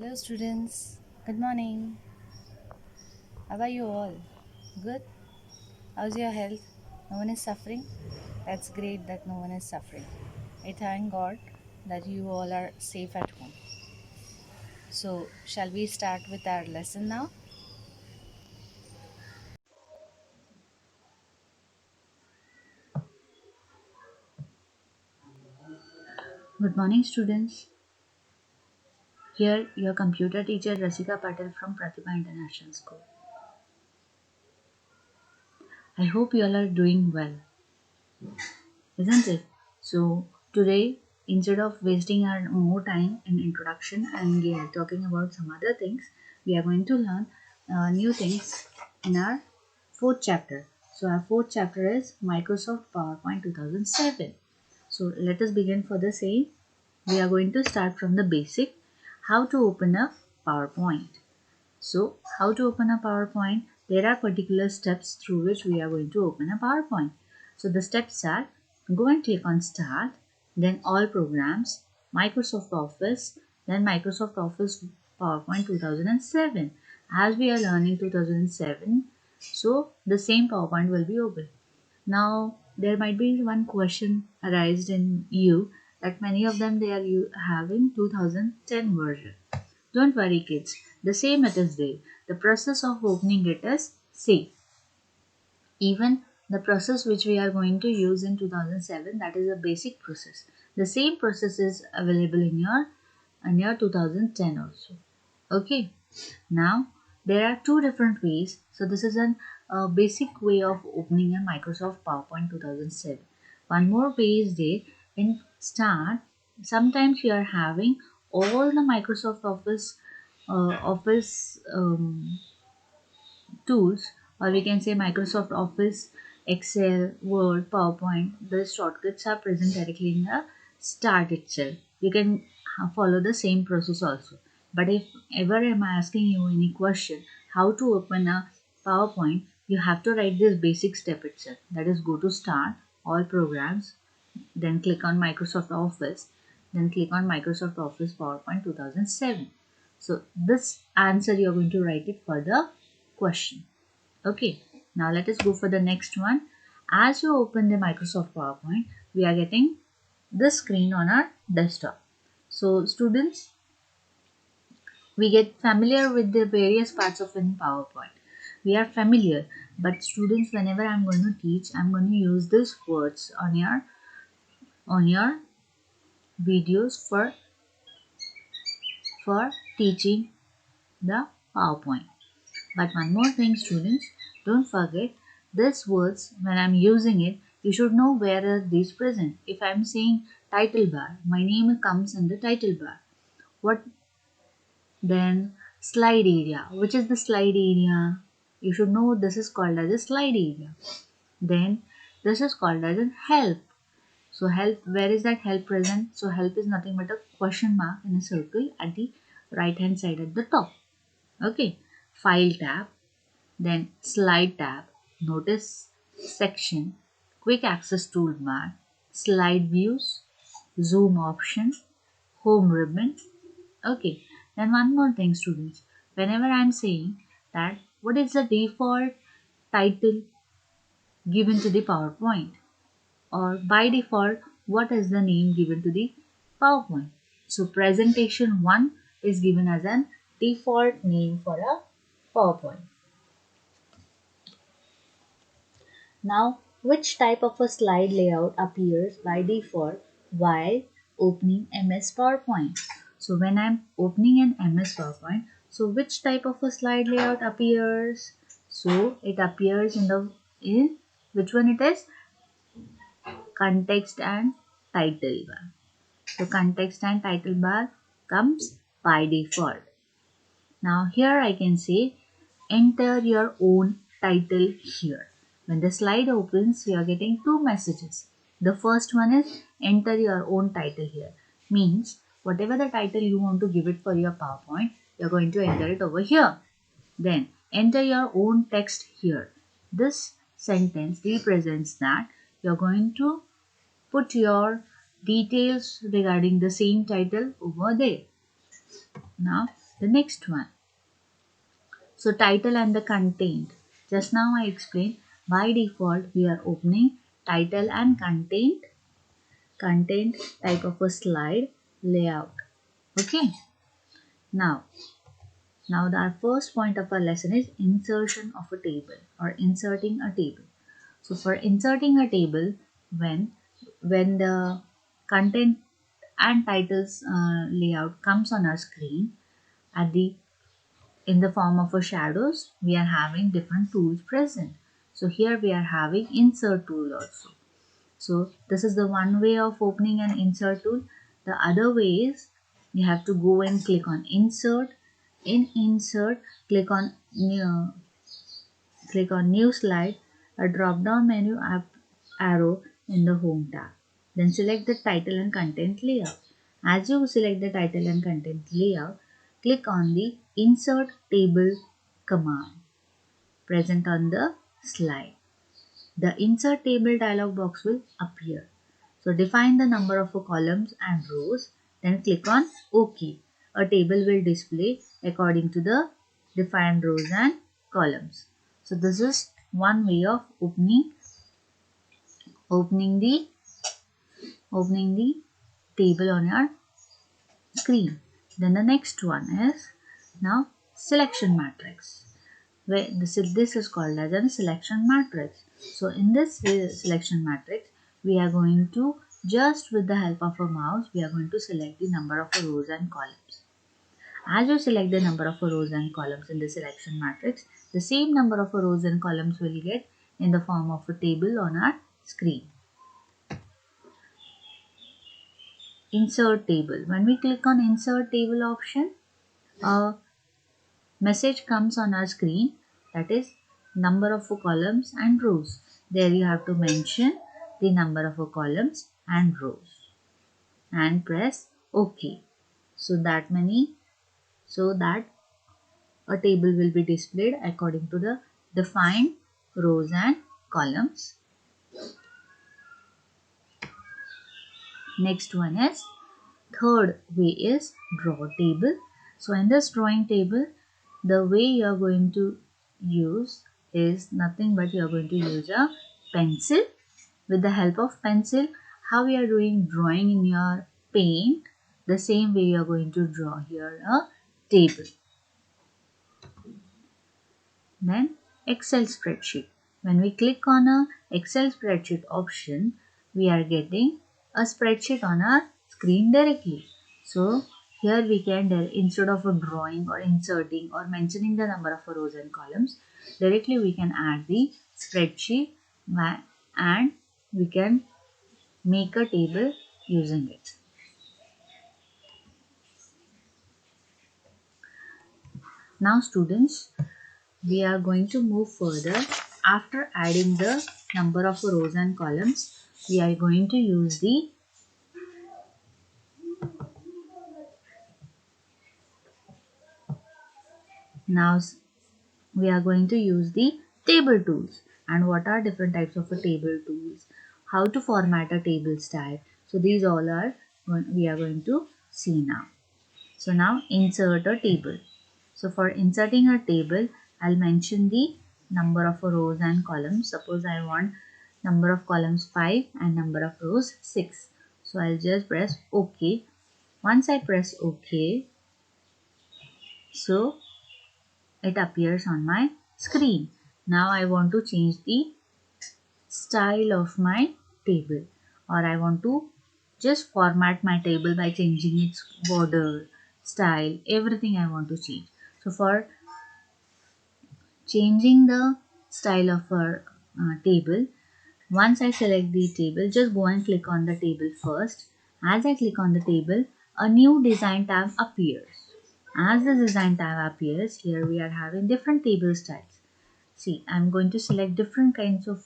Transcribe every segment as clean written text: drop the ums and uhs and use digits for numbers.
Hello, students. Good morning. How are you all? Good? How's your health? No one is suffering? That's great that no one is suffering. I thank God that you all are safe at home. So, shall we start with our lesson now? Good morning, students. Here, your computer teacher Rasika Patel from Pratibha International School. I hope you all are doing well, isn't it? So, today, instead of wasting our more time in introduction and talking about some other things, we are going to learn new things in our fourth chapter. So, our fourth chapter is Microsoft PowerPoint 2007. So, let us begin for the same. We are going to start from the basic how to open a PowerPoint. So, how to open a PowerPoint? There are particular steps through which we are going to open a PowerPoint. So, the steps are go and click on Start, then All Programs, Microsoft Office, then Microsoft Office PowerPoint 2007. As we are learning 2007, so the same PowerPoint will be open. Now, there might be one question arised in you that many of them they are having 2010 version. Don't worry, kids. The same it is there. The process of opening it is same. Even the process which we are going to use in 2007, that is a basic process. The same process is available in your 2010 also. Okay. Now there are two different ways. So this is an basic way of opening a Microsoft PowerPoint 2007. One more way is there in Start. Sometimes you are having all the Microsoft Office tools, or we can say Microsoft Office, Excel, Word, PowerPoint. The shortcuts are present directly in the Start itself. You can follow the same process also. But if ever I'm asking you any question, how to open a PowerPoint, you have to write this basic step itself. That is, go to Start, All Programs, then click on Microsoft Office, then click on Microsoft Office PowerPoint 2007. So this answer you're going to write it for the question. Okay, now let us go for the next one. As you open the Microsoft PowerPoint, we are getting this screen on our desktop. So students, we get familiar with the various parts of in PowerPoint. We are familiar, but students, whenever I'm going to teach, I'm going to use these words on your videos for teaching the PowerPoint. But one more thing, students, don't forget these words when I'm using it, you should know where are these present. If I'm saying title bar, my name comes in the title bar. What then slide area? Which is the slide area? You should know this is called as a slide area. Then this is called as a help. So help, where is that help present? So help is nothing but a question mark in a circle at the right hand side at the top. Okay. File tab, then slide tab, notice section, quick access toolbar, slide views, zoom option, home ribbon. Okay, then one more thing, students. Whenever I'm saying that what is the default title given to the PowerPoint, or by default, what is the name given to the PowerPoint? So presentation 1 is given as an default name for a PowerPoint. Now, which type of a slide layout appears by default while opening MS PowerPoint? So when I'm opening an MS PowerPoint, so which type of a slide layout appears? So it appears in which one it is? Context and title bar. So context and title bar comes by default. Now here I can say enter your own title here. When the slide opens, you are getting two messages. The first one is enter your own title here. Means whatever the title you want to give it for your PowerPoint, you are going to enter it over here. Then enter your own text here. This sentence represents that you are going to put your details regarding the same title over there. Now the next one. So title and the content. Just now I explained, by default we are opening title and content type of a slide layout. Okay. Now our first point of our lesson is insertion of a table or inserting a table. So for inserting a table, when the content and titles layout comes on our screen, at the in the form of a shadows, we are having different tools present. So here we are having insert tool also. So this is the one way of opening an insert tool. The other way is you have to go and click on insert. In insert, click on new slide, a drop down menu arrow in the home tab. Then select the title and content layout. As you select the title and content layout, click on the insert table command present on the slide. The insert table dialog box will appear. So define the number of columns and rows, then click on OK. A table will display according to the defined rows and columns. So this is one way of opening the table on your screen. Then the next one is now selection matrix. Where this is called as a selection matrix. So in this selection matrix, we are going to, just with the help of a mouse, we are going to select the number of rows and columns. As you select the number of rows and columns in the selection matrix, the same number of rows and columns will get in the form of a table on our screen. Insert table. When we click on insert table option, a message comes on our screen, that is number of columns and rows. There you have to mention the number of columns and rows and press OK. So that a table will be displayed according to the defined rows and columns. Next one is third way is draw table. So in this drawing table, the way you are going to use is nothing but you are going to use a pencil. With the help of pencil, how we are doing drawing in your paint, the same way you are going to draw here a table. Then Excel spreadsheet. When we click on a Excel spreadsheet option, we are getting a spreadsheet on our screen directly. So here we can, instead of a drawing or inserting or mentioning the number of rows and columns, directly we can add the spreadsheet and we can make a table using it. Now students, we are going to move further. After adding the number of rows and columns, we are going to use the table tools. And what are different types of table tools? How to format a table style. So these all are we are going to see now. So now insert a table. So for inserting a table, I'll mention the number of rows and columns. Suppose I want number of columns 5 and number of rows 6. So I'll just press OK. Once I press OK, so it appears on my screen. Now I want to change the style of my table, or I want to just format my table by changing its border, style, everything I want to change. So for changing the style of our table, once I select the table, just go and click on the table first. As I click on the table, a new design tab appears. As the design tab appears, here we are having different table styles. See, I'm going to select different kinds of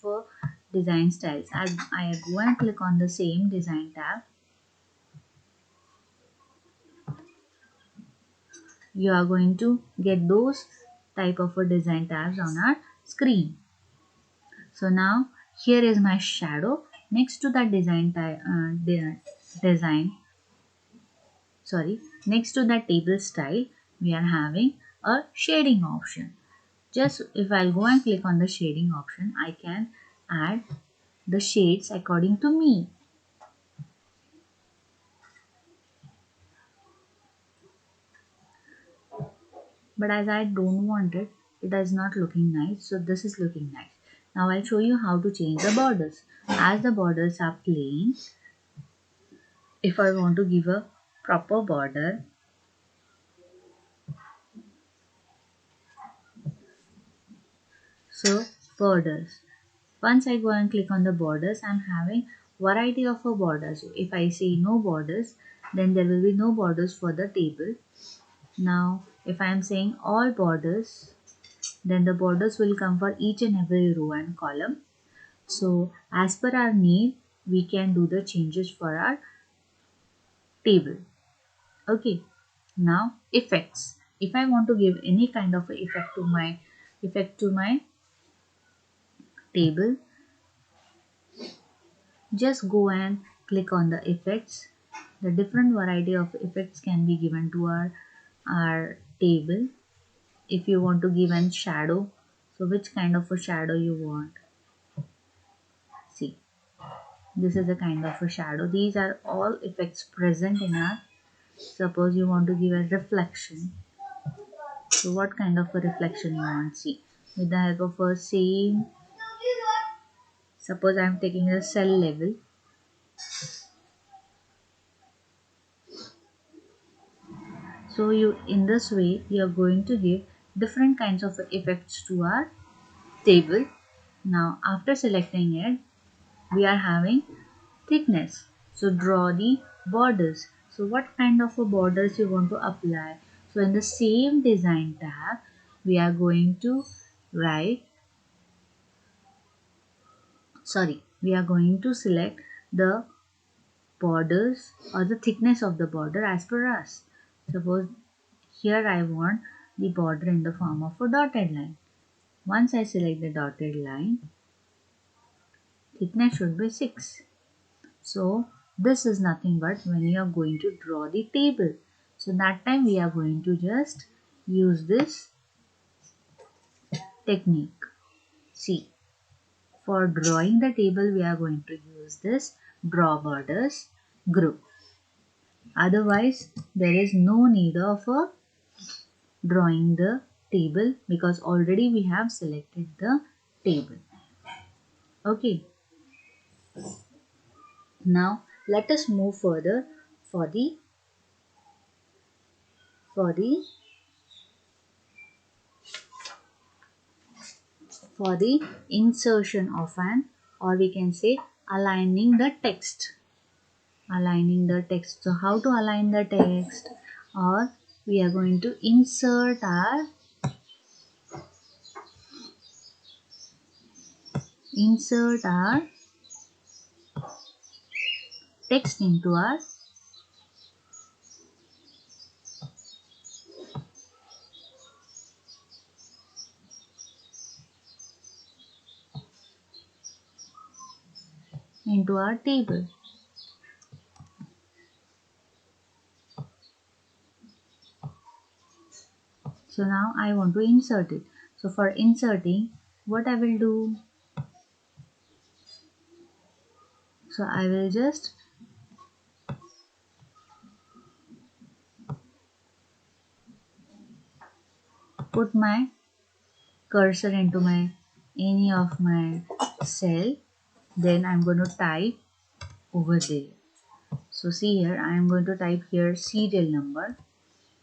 design styles. As I go and click on the same design tab, you are going to get those type of design tabs on our screen. So now here is my shadow. Next to that next to that table style, we are having a shading option. Just if I'll go and click on the shading option, I can add the shades according to me. But as I don't want it, it is not looking nice. So this is looking nice. Now I'll show you how to change the borders. As the borders are plain, if I want to give a proper border, so borders. Once I go and click on the borders, I'm having variety of a borders. So if I say no borders, then there will be no borders for the table. Now if I am saying all borders, then the borders will come for each and every row and column. So as per our need, we can do the changes for our table. Okay. Now effects. If I want to give any kind of effect to my table, just go and click on the effects. The different variety of effects can be given to our table. If you want to give an shadow, so which kind of a shadow you want? See, this is a kind of a shadow. These are all effects present in our. Suppose you want to give a reflection. So what kind of a reflection you want? See, with the help of a same. Suppose I am taking a cell level. So you, in this way, you are going to give different kinds of effects to our table. Now after selecting it, we are having thickness. So draw the borders. So what kind of a borders you want to apply? So in the same design tab, we are going to write, we are going to select the borders or the thickness of the border as per us. Suppose here I want the border in the form of a dotted line. Once I select the dotted line, thickness should be 6. So this is nothing but when you are going to draw the table. So that time we are going to just use this technique. See, for drawing the table we are going to use this draw borders group. Otherwise there is no need of drawing the table because already we have selected the table. Okay. Now let us move further for the for the for the insertion of an, or we can say aligning the text. So how to align the text? Or we are going to insert our text into our table. So now I want to insert it. So for inserting, what I will do? So I will just put my cursor into any of my cell. Then I'm going to type over there. So see here, I am going to type here serial number.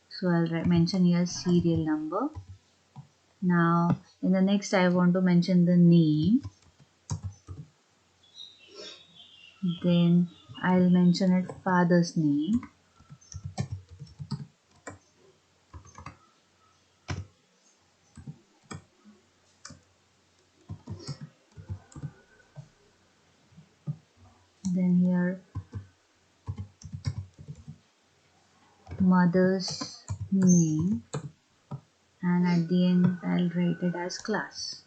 So I'll mention here serial number. Now in the next I want to mention the name. Then I'll mention it father's name. Then here mother's name, and at the end I'll write it as class.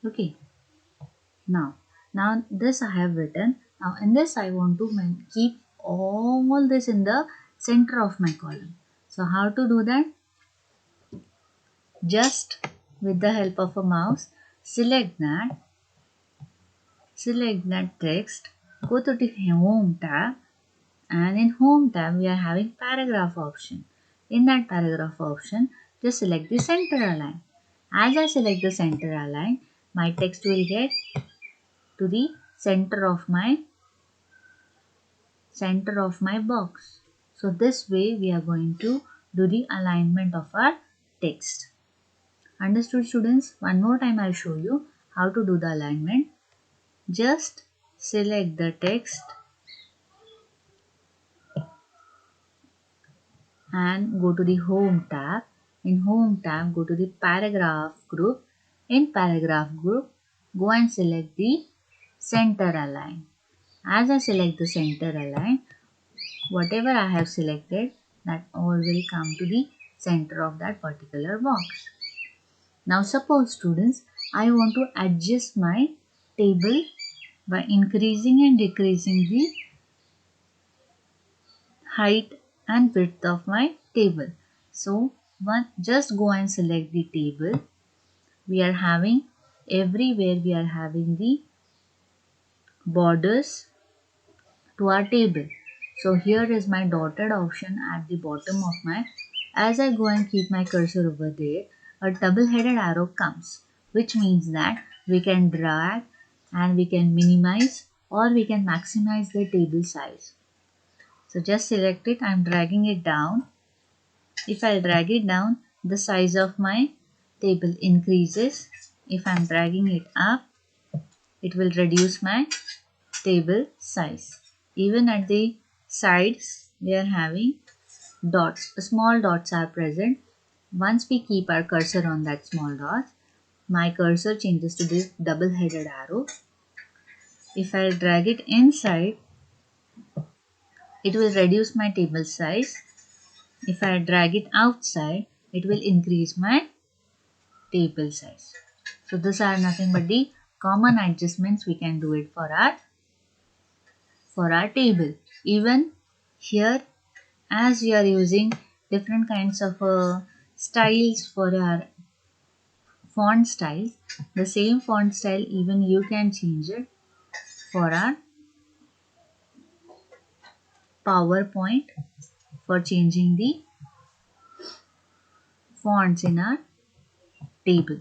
Okay. Now this I have written. Now in this I want to keep all this in the center of my column. So how to do that? Just with the help of a mouse, select that text, go to the home tab, and in home tab we are having paragraph option. In that paragraph option, just select the center align. As I select the center align, my text will get to the center of my box. So this way we are going to do the alignment of our text. Understood, students? One more time I'll show you how to do the alignment. Just select the text and go to the home tab. In home tab, go to the paragraph group. In paragraph group, go and select the center align. As I select the center align, whatever I have selected, that all will come to the center of that particular box. Now suppose, students, I want to adjust my table by increasing and decreasing the height and width of my table. So just go and select the table. We are having everywhere we are having the borders to our table. So here is my dotted option at the bottom of my, as I go and keep my cursor over there, a double-headed arrow comes, which means that we can drag and we can minimize or we can maximize the table size. So just select it, I am dragging it down. If I drag it down, the size of my table increases. If I am dragging it up, it will reduce my table size. Even at the sides, we are having dots. Small dots are present. Once we keep our cursor on that small dot, my cursor changes to this double-headed arrow. If I drag it inside, it will reduce my table size. If I drag it outside, it will increase my table size. So these are nothing but the common adjustments we can do it for our table. Even here, as we are using different kinds of styles for our font styles, the same font style even you can change it for our PowerPoint, for changing the fonts in our table.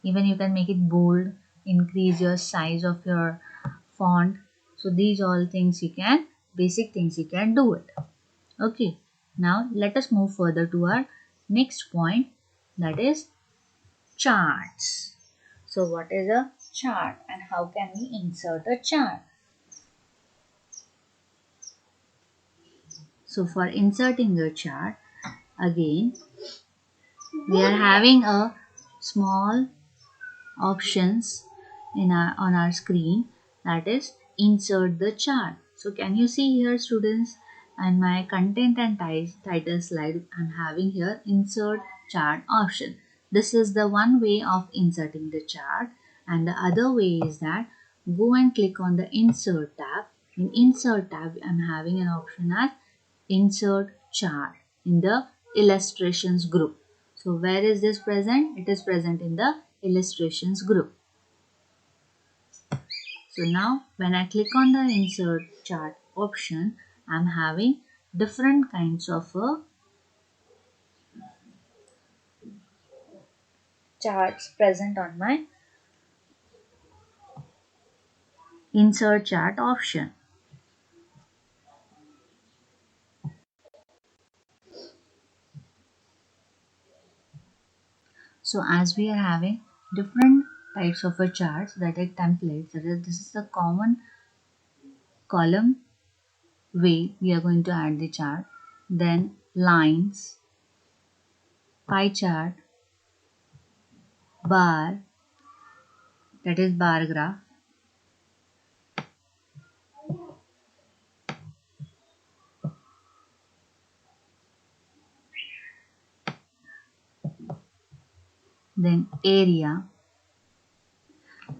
Even you can make it bold, increase your size of your font. So these all things you can, basic things you can do it. Okay, now let us move further to our next point, that is charts. So what is a chart and how can we insert a chart? So for inserting a chart, again we are having a small options on our screen, that is insert the chart. So can you see here, students, and my content and title slide, I'm having here insert chart option. This is the one way of inserting the chart, and the other way is that go and click on the insert tab. In insert tab, I'm having an option as insert chart in the illustrations group. So where is this present? It is present in the illustrations group. So now when I click on the insert chart option, I'm having different kinds of charts present on my insert chart option. So as we are having different types of a charts, that is templates, that is, this is the common column way we are going to add the chart. Then lines, pie chart, bar, that is bar graph, then area,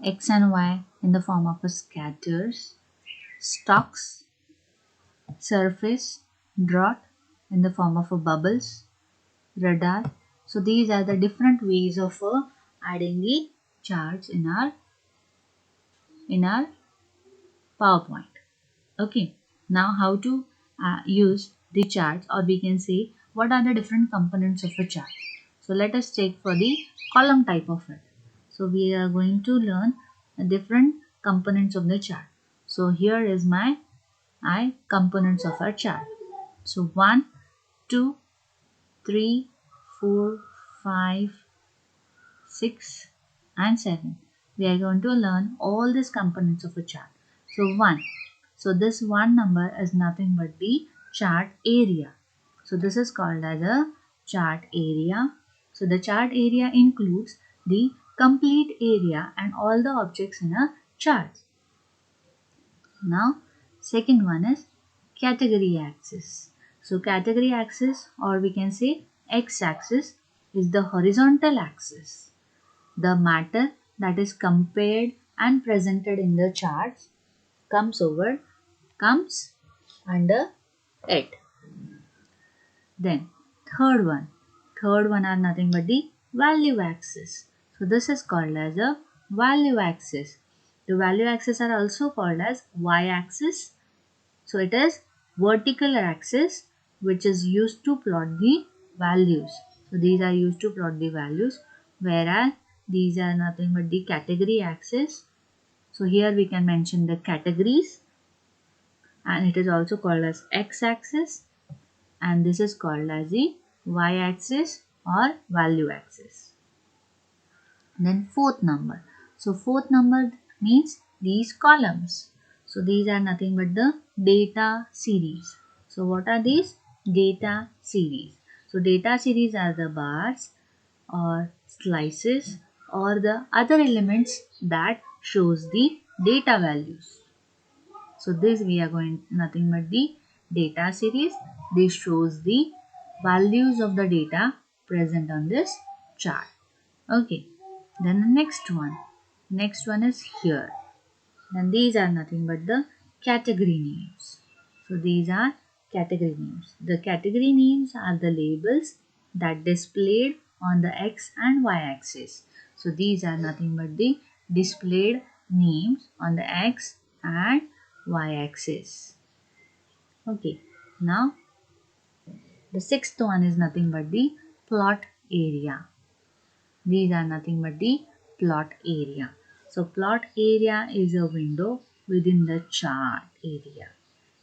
X and Y in the form of a scatters, stocks, surface, dot, in the form of a bubbles, radar. So these are the different ways of adding the charts in our PowerPoint. Okay, now how to use the charts, or we can say what are the different components of a chart. So let us check for the column type of it. So we are going to learn the different components of the chart. So here is my components of our chart. So 1, 2, 3, 4, 5, 6 and 7. We are going to learn all these components of a chart. So 1. So this 1 number is nothing but the chart area. So this is called as a chart area. So the chart area includes the complete area and all the objects in a chart. Now second one is category axis. So category axis, or we can say x axis, is the horizontal axis. The matter that is compared and presented in the charts comes under it. Then third one are nothing but the value axis. So this is called as a value axis. The value axis are also called as y axis. So it is vertical axis which is used to plot the values. So these are used to plot the values, whereas these are nothing but the category axis. So here we can mention the categories, and it is also called as x-axis, and this is called as the y-axis or value axis. Then fourth number. So fourth number means these columns. So these are nothing but the data series. So what are these? Data series. So data series are the bars or slices or the other elements that shows the data values. So this we are going nothing but the data series. This shows the values of the data present on this chart. Okay, then the next one is here. Then these are nothing but the category names. So these are category names. The category names are the labels that displayed on the x and y axis. So these are nothing but the displayed names on the x and y axis. Okay, now the sixth one is nothing but the plot area. These are nothing but the plot area. So plot area is a window within the chart area.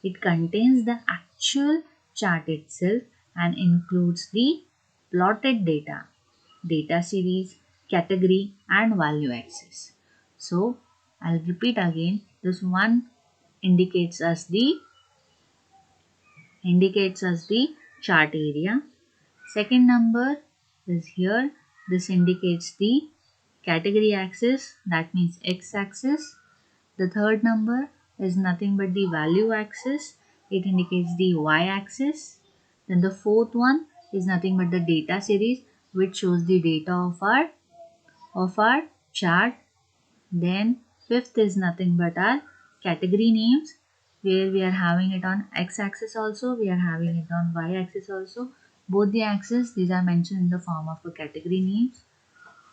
It contains the actual chart itself and includes the plotted data series, category and value axis. So I'll repeat again. This one indicates us the chart area. Second number is here. This indicates the category axis, that means x axis. The third number is nothing but the value axis. It indicates the y axis. Then the fourth one is nothing but the data series, which shows the data of our chart. Then fifth is nothing but our category names, where we are having it on x-axis also, we are having it on y-axis also. Both the axes, these are mentioned in the form of a category names.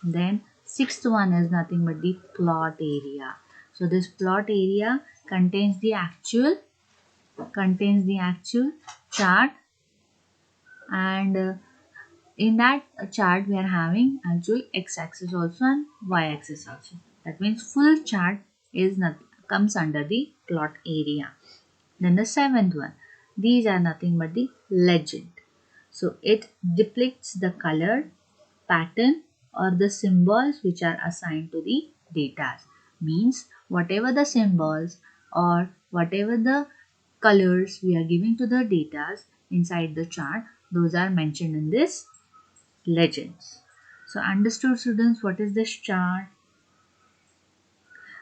Then sixth one is nothing but the plot area. So this plot area contains the actual chart, and in that chart we are having actual x-axis also and y-axis also. That means full chart is not comes under the plot area. Then the seventh one, these are nothing but the legend. So it depicts the color, pattern or the symbols which are assigned to the data. Means whatever the symbols or whatever the colors we are giving to the data inside the chart, those are mentioned in this legends. So understood students, what is this chart?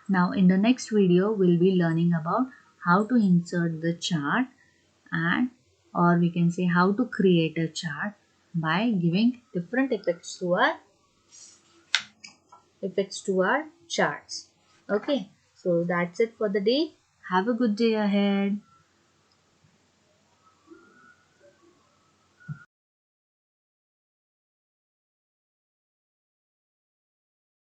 Now in the next video we'll be learning about how to insert the chart, and or we can say how to create a chart by giving different effects to our charts. Okay, so that's it for the day. Have a good day ahead.